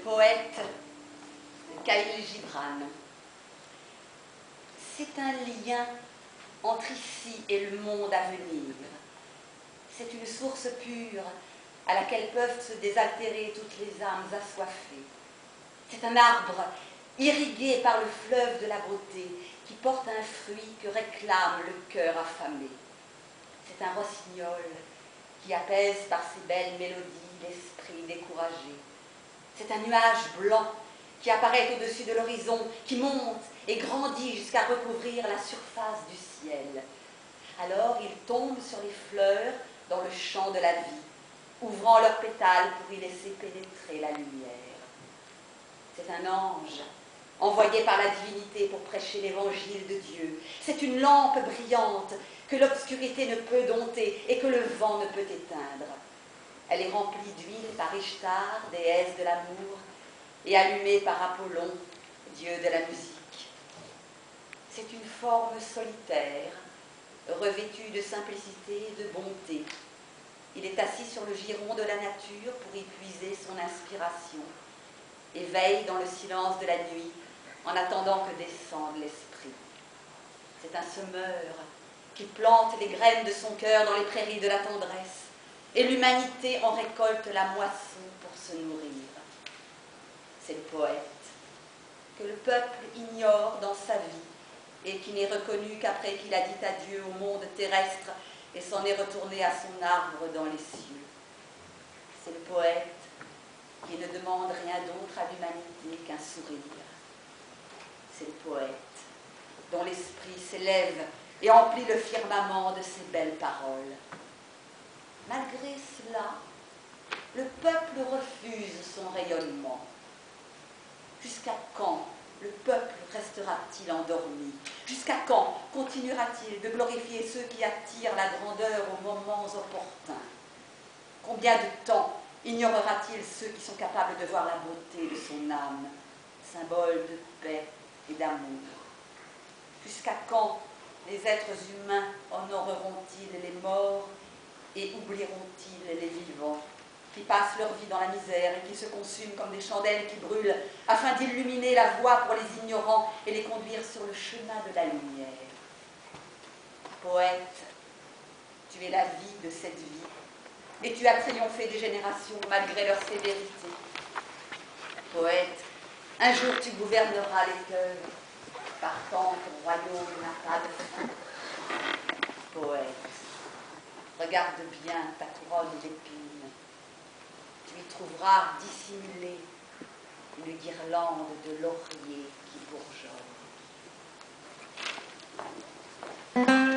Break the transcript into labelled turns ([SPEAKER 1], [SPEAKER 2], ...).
[SPEAKER 1] poète Khalil Gibran. C'est un lien entre ici et le monde à venir. C'est une source pure à laquelle peuvent se désaltérer toutes les âmes assoiffées. C'est un arbre irrigué par le fleuve de la beauté qui porte un fruit que réclame le cœur affamé. C'est un rossignol qui apaise par ses belles mélodies l'esprit découragé. C'est un nuage blanc qui apparaît au-dessus de l'horizon, qui monte et grandit jusqu'à recouvrir la surface du ciel. Alors il tombe sur les fleurs dans le champ de la vie, ouvrant leurs pétales pour y laisser pénétrer la lumière. C'est un ange envoyé par la divinité pour prêcher l'évangile de Dieu. C'est une lampe brillante que l'obscurité ne peut dompter et que le vent ne peut éteindre. Elle est remplie d'huile par Ishtar, déesse de l'amour, et allumée par Apollon, dieu de la musique. C'est une forme solitaire, revêtue de simplicité et de bonté. Il est assis sur le giron de la nature pour y puiser son inspiration et veille dans le silence de la nuit en attendant que descende l'esprit. C'est un semeur qui plante les graines de son cœur dans les prairies de la tendresse, et l'humanité en récolte la moisson pour se nourrir. C'est le poète que le peuple ignore dans sa vie et qui n'est reconnu qu'après qu'il a dit adieu au monde terrestre et s'en est retourné à son arbre dans les cieux. C'est le poète qui ne demande rien d'autre à l'humanité qu'un sourire. C'est le poète dont l'esprit s'élève et emplit le firmament de ses belles paroles. Malgré cela, le peuple refuse son rayonnement. Jusqu'à quand le peuple restera-t-il endormi? Jusqu'à quand continuera-t-il de glorifier ceux qui attirent la grandeur aux moments opportuns? Combien de temps ignorera-t-il ceux qui sont capables de voir la beauté de son âme, symbole de paix et d'amour? Jusqu'à quand les êtres humains honoreront-ils les morts et oublieront-ils les vivants, qui passent leur vie dans la misère et qui se consument comme des chandelles qui brûlent, afin d'illuminer la voie pour les ignorants et les conduire sur le chemin de la lumière? Poète, tu es la vie de cette vie, et tu as triomphé des générations malgré leur sévérité. Poète, un jour tu gouverneras les cœurs, partant ton royaume n'a pas de fin. Poète, regarde bien ta couronne d'épines. Tu y trouveras dissimulée une guirlande de lauriers qui bourgeonne.